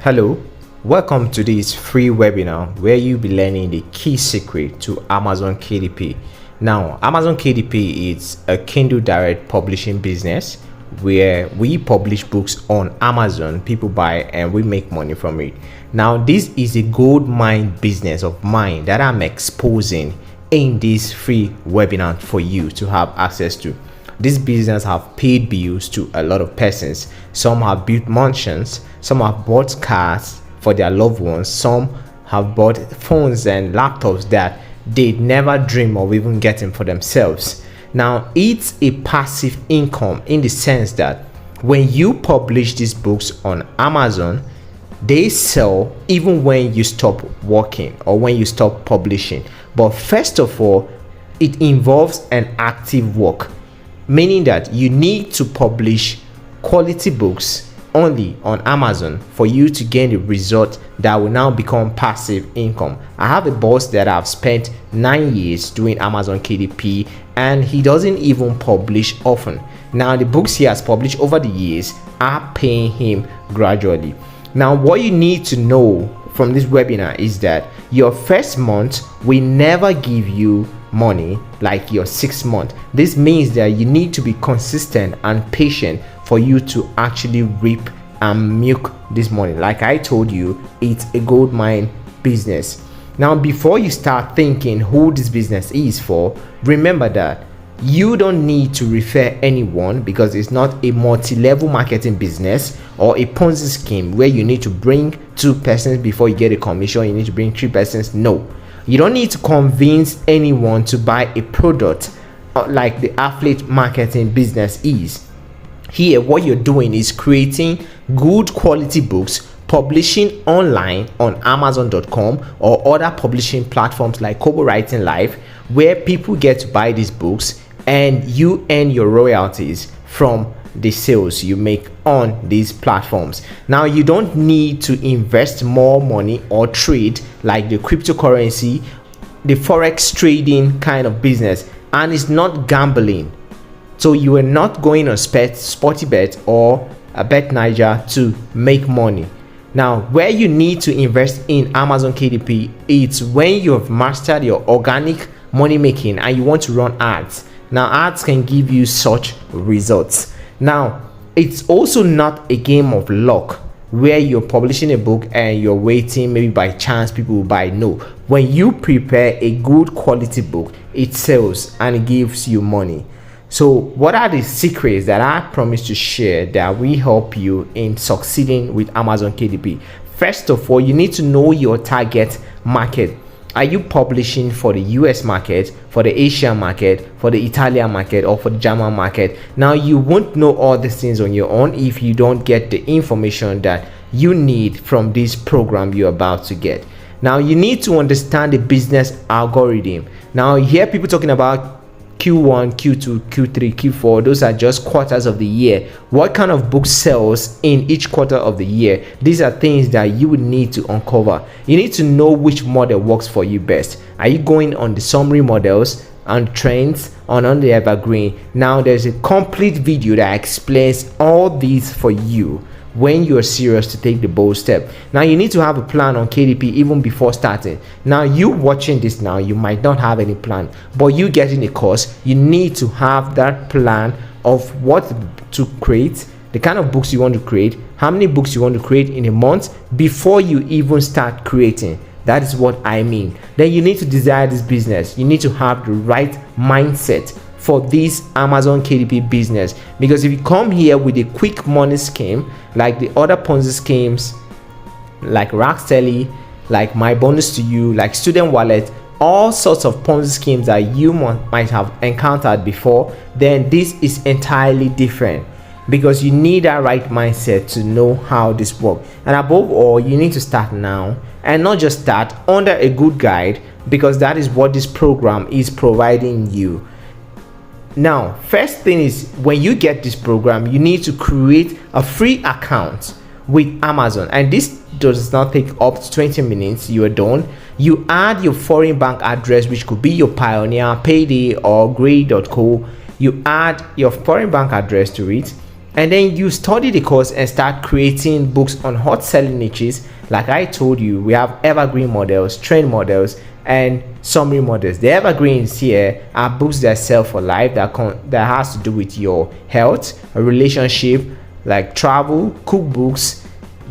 Hello, welcome to this free webinar where you'll be learning the key secret to Amazon KDP. Now, Amazon KDP is a Kindle direct publishing business where we publish books on Amazon, people buy and we make money from it. Now, this is a gold mine business of mine that I'm exposing in this free webinar for you to have access to. This business have paid bills to a lot of persons. Some have built mansions, some have bought cars for their loved ones, some have bought phones and laptops that they never dream of even getting for themselves. Now, it's a passive income in the sense that when you publish these books on Amazon, they sell even when you stop working or when you stop publishing. But first of all, it involves an active work, meaning that you need to publish quality books only on Amazon for you to gain the result that will now become passive income. I have a boss that I've spent 9 years doing Amazon KDP and he doesn't even publish often. Now the books he has published over the years are paying him gradually. Now what you need to know from this webinar is that your first month will never give you money like your 6 month. This means that you need to be consistent and patient for you to actually reap and milk this money. Like I told you, it's a gold mine business. Now before you start thinking who this business is for, remember that you don't need to refer anyone because it's not a multi-level marketing business or a Ponzi scheme where you need to bring 2 persons before you get a commission, you need to bring 3 persons. No, you don't need to convince anyone to buy a product like the affiliate marketing business is. Here what you're doing is creating good quality books, publishing online on amazon.com or other publishing platforms like Kobo Writing Live, where people get to buy these books and you earn your royalties from the sales you make on these platforms. Now you don't need to invest more money or trade like the cryptocurrency, the forex trading kind of business, and it's not gambling. So you are not going on Sportybet or a Bet Niger to make money. Now where you need to invest in Amazon KDP, it's when you have mastered your organic money making and you want to run ads. Now ads can give you such results. Now it's also not a game of luck where you're publishing a book and you're waiting, maybe by chance people will buy. No, when you prepare a good quality book, it sells and it gives you money. So what are the secrets that I promise to share that will help you in succeeding with Amazon KDP? First of all, you need to know your target market. Are you publishing for the US market, for the Asian market, for the Italian market, or for the German market? Now you won't know all these things on your own if you don't get the information that you need from this program you're about to get. Now you need to understand the business algorithm. Now you hear people talking about Q1, Q2, Q3, Q4, those are just quarters of the year. What kind of book sells in each quarter of the year? These are things that you would need to uncover. You need to know which model works for you best. Are you going on the summary models, on trends, or on the evergreen? Now there's a complete video that explains all these for you when you're serious to take the bold step. Now you need to have a plan on KDP even before starting. Now you watching this now, you might not have any plan, but you getting a course, you need to have that plan of what to create, the kind of books you want to create, how many books you want to create in a month before you even start creating. That is what I mean. Then you need to desire this business. You need to have the right mindset for this Amazon KDP business, because if you come here with a quick money scheme like the other Ponzi schemes like Rackstelly, like My Bonus to You, like Student Wallet, all sorts of Ponzi schemes that you might have encountered before, then this is entirely different, because you need that right mindset to know how this works. And above all, you need to start now, and not just start under a good guide, because that is what this program is providing you. Now, first thing is, when you get this program, you need to create a free account with Amazon, and this does not take up to 20 minutes. You are done. You add your foreign bank address, which could be your Pioneer, Payday, or Grey.co. You add your foreign bank address to it, and then you study the course and start creating books on hot selling niches. Like I told you, we have evergreen models, trend models, and summary models. The evergreens here are books that sell for life, that has to do with your health, a relationship, like travel, cookbooks,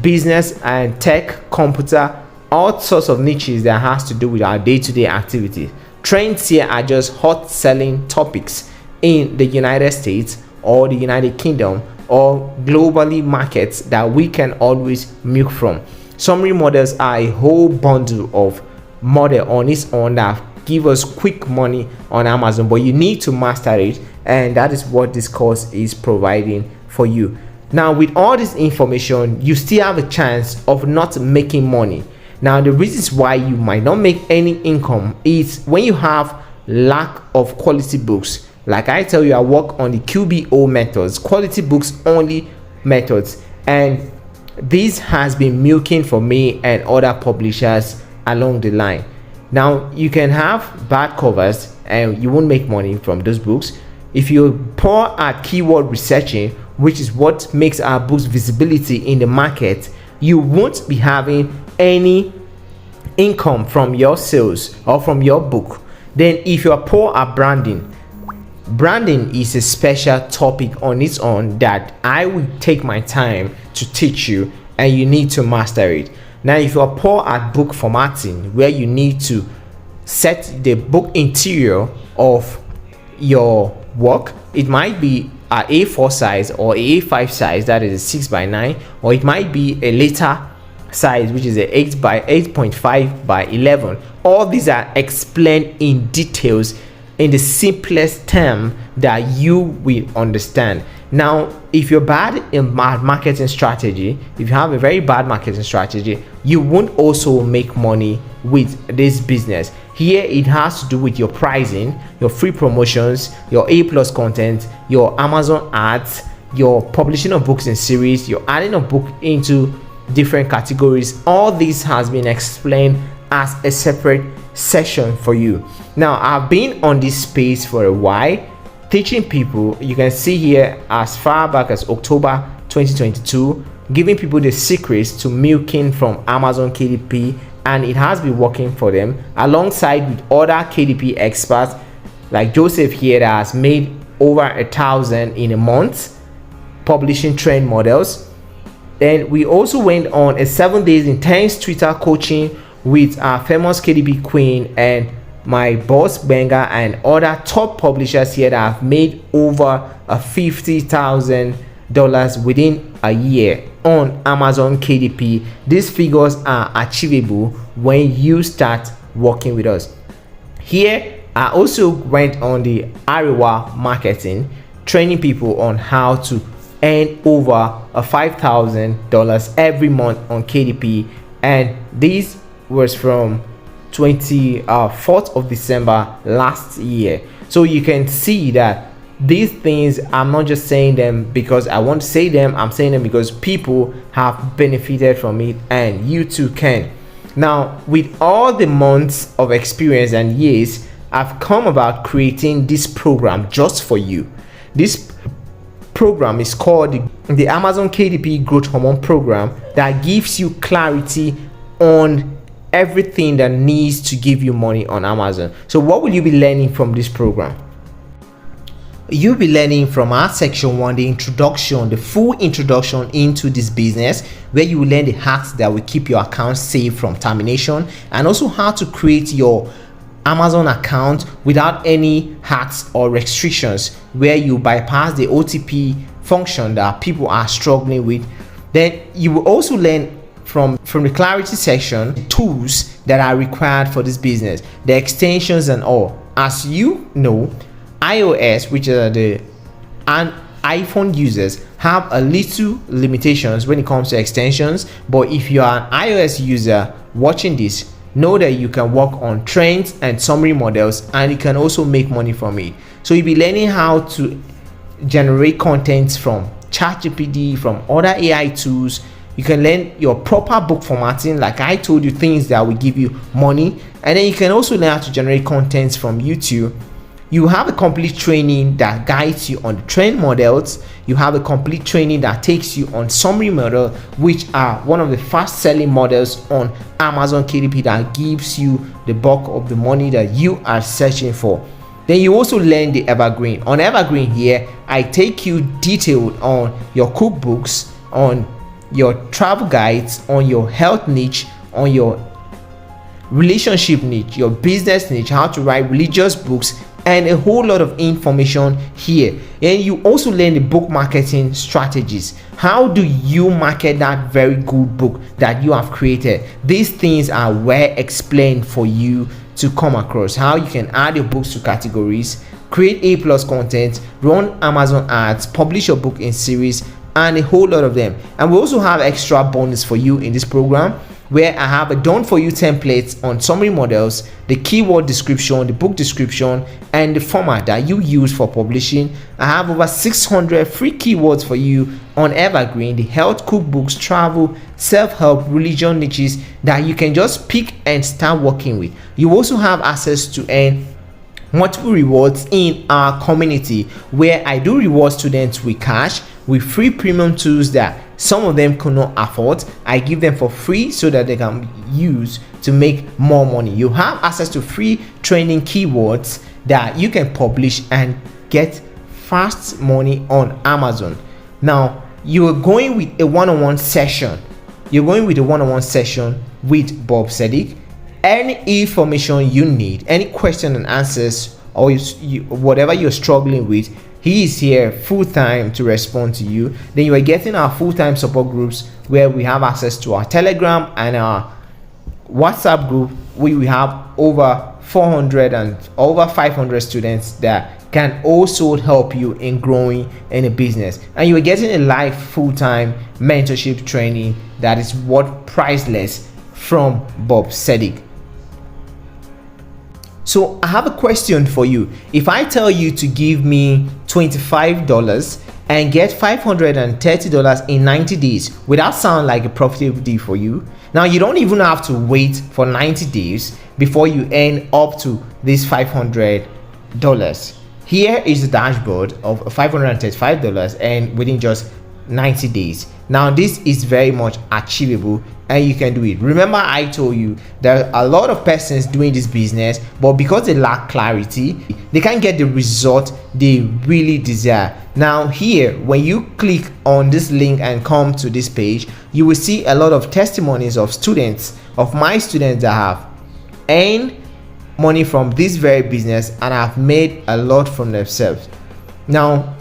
business and tech, computer, all sorts of niches that has to do with our day-to-day activities. Trends here are just hot selling topics in the United States or the United Kingdom or globally markets that we can always milk from. Summary models are a whole bundle of model on its own that give us quick money on Amazon, but you need to master it, and that is what this course is providing for you. Now, with all this information, you still have a chance of not making money. Now, the reasons why you might not make any income is when you have lack of quality books. Like I tell you, I work on the QBO methods, quality books only methods, and this has been milking for me and other publishers along the line. Now, you can have bad covers and you won't make money from those books. If you're poor at keyword researching, which is what makes our books visibility in the market, you won't be having any income from your sales or from your book. Then if you're poor at branding is a special topic on its own that I will take my time to teach you, and you need to master it. Now, if you're poor at book formatting, where you need to set the book interior of your work, it might be a A4 size or a A5 size, that is a 6x9, or it might be a later size, which is a 8.5 by 11. All these are explained in details in the simplest term that you will understand. Now, if you're bad in marketing strategy, if you have a very bad marketing strategy, you won't also make money with this business. Here it has to do with your pricing, your free promotions, your A+ content, your Amazon ads, your publishing of books in series, your adding a book into different categories. All this has been explained as a separate session for you. Now, I've been on this space for a while, teaching people. You can see here as far back as October 2022, giving people the secrets to milking from Amazon KDP, and it has been working for them, alongside with other KDP experts like Joseph here that has made over 1,000 in a month publishing trend models. Then we also went on a 7 days intense Twitter coaching with our famous KDP queen and my boss Benga and other top publishers here that have made over $50,000 within a year on Amazon KDP. These figures are achievable when you start working with us. Here I also went on the Ariwa marketing, training people on how to earn over $5,000 every month on KDP, and this was from 24th of December last year. So you can see that these things, I'm not just saying them because I want to say them, I'm saying them because people have benefited from it, and you too can. Now, with all the months of experience and years, I've come about creating this program just for you. This program is called the Amazon KDP Growth Hormone Program, that gives you clarity on everything that needs to give you money on Amazon. So what will you be learning from this program? You'll be learning from our section 1, the introduction, the full introduction into this business, where you will learn the hacks that will keep your account safe from termination, and also how to create your Amazon account without any hacks or restrictions, where you bypass the OTP function that people are struggling with. Then you will also learn from the clarity section tools that are required for this business, the extensions and all. As you know, iOS, which are the iPhone users, have a little limitations when it comes to extensions, but if you are an iOS user watching this, know that you can work on trends and summary models, and you can also make money from it. So you'll be learning how to generate content from ChatGPT, from other AI tools. You can learn your proper book formatting, like I told you, things that will give you money. And then you can also learn how to generate content from YouTube. You have a complete training that guides you on the trend models. You have a complete training that takes you on summary model, which are one of the fast selling models on Amazon KDP that gives you the bulk of the money that you are searching for. Then you also learn the evergreen. On evergreen here, I take you detailed on your cookbooks, on your travel guides, on your health niche, on your relationship niche, your business niche, how to write religious books, and a whole lot of information here. And you also learn the book marketing strategies. How do you market that very good book that you have created? These things are well explained for you to come across. How you can add your books to categories, create A+ content, run Amazon ads, publish your book in series, and a whole lot of them. And we also have extra bonus for you in this program, where I have a done for you templates on summary models, the keyword description, the book description, and the format that you use for publishing. I have over 600 free keywords for you on evergreen, the health, cookbooks, travel, self-help, religion niches that you can just pick and start working with. You also have access to earn multiple rewards in our community, where I do reward students with cash, with free premium tools that some of them could not afford. I give them for free so that they can use to make more money. You have access to free training keywords that you can publish and get fast money on Amazon. Now you are going with a one-on-one session. You're going with a one-on-one session with Bob Sadiq. Any information you need, any question and answers, or whatever you're struggling with, he is here full-time to respond to you. Then you are getting our full-time support groups, where we have access to our Telegram and our WhatsApp group, where we have over 400 and over 500 students that can also help you in growing in a business. And you are getting a live full-time mentorship training that is worth priceless from Bob Sadiq. So I have a question for you. If I tell you to give me $25 and get $530 in 90 days, would that sound like a profitable deal for you? Now you don't even have to wait for 90 days before you earn up to this $500. Here is the dashboard of $535 and within just 90 days. Now this is very much achievable and you can do it. Remember, I told you there are a lot of persons doing this business, but because they lack clarity, they can't get the result they really desire. Now here, when you click on this link and come to this page, you will see a lot of testimonies of students, of my students that have earned money from this very business and have made a lot from themselves. Now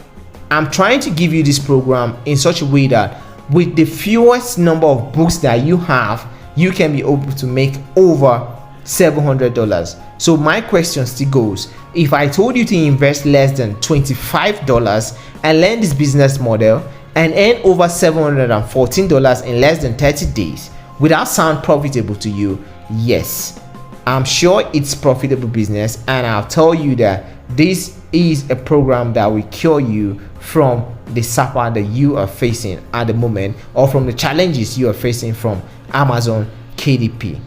I'm trying to give you this program in such a way that with the fewest number of books that you have, you can be able to make over $700. So my question still goes, if I told you to invest less than $25 and learn this business model and earn over $714 in less than 30 days, would that sound profitable to you? Yes, I'm sure it's profitable business, and I'll tell you that this is a program that will cure you from the supper that you are facing at the moment, or from the challenges you are facing from Amazon KDP.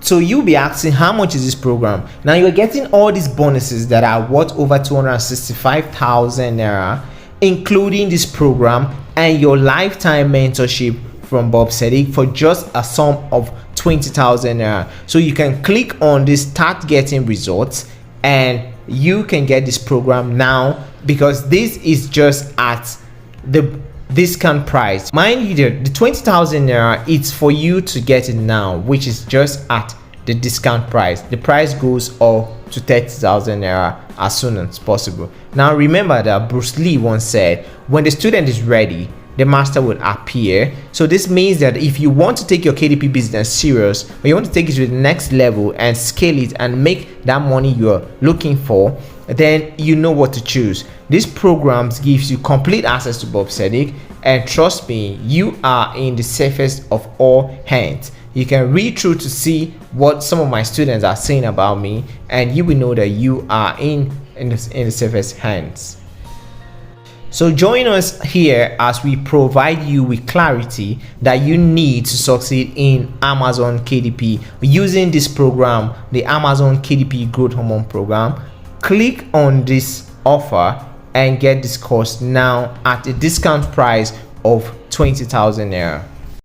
So you'll be asking, how much is this program? Now you're getting all these bonuses that are worth over 265,000 naira, including this program and your lifetime mentorship from Bob Sadiq for just a sum of 20,000 naira. So you can click on this start getting results and you can get this program now, because this is just at the discount price. Mind you, the 20,000 naira, it's for you to get it now, which is just at the discount price. The price goes up to 30,000 naira as soon as possible. Now remember that Bruce Lee once said, when the student is ready, the master will appear. So this means that if you want to take your KDP business serious, or you want to take it to the next level and scale it and make that money you're looking for, then you know what to choose. This program gives you complete access to Bob Sadiq, and trust me, you are in the safest of all hands. You can read through to see what some of my students are saying about me, and you will know that you are in the safest hands. So join us here as we provide you with clarity that you need to succeed in Amazon KDP using this program, the Amazon KDP Growth Hormone Program. Click on this offer and get this course now at a discount price of 20,000 naira.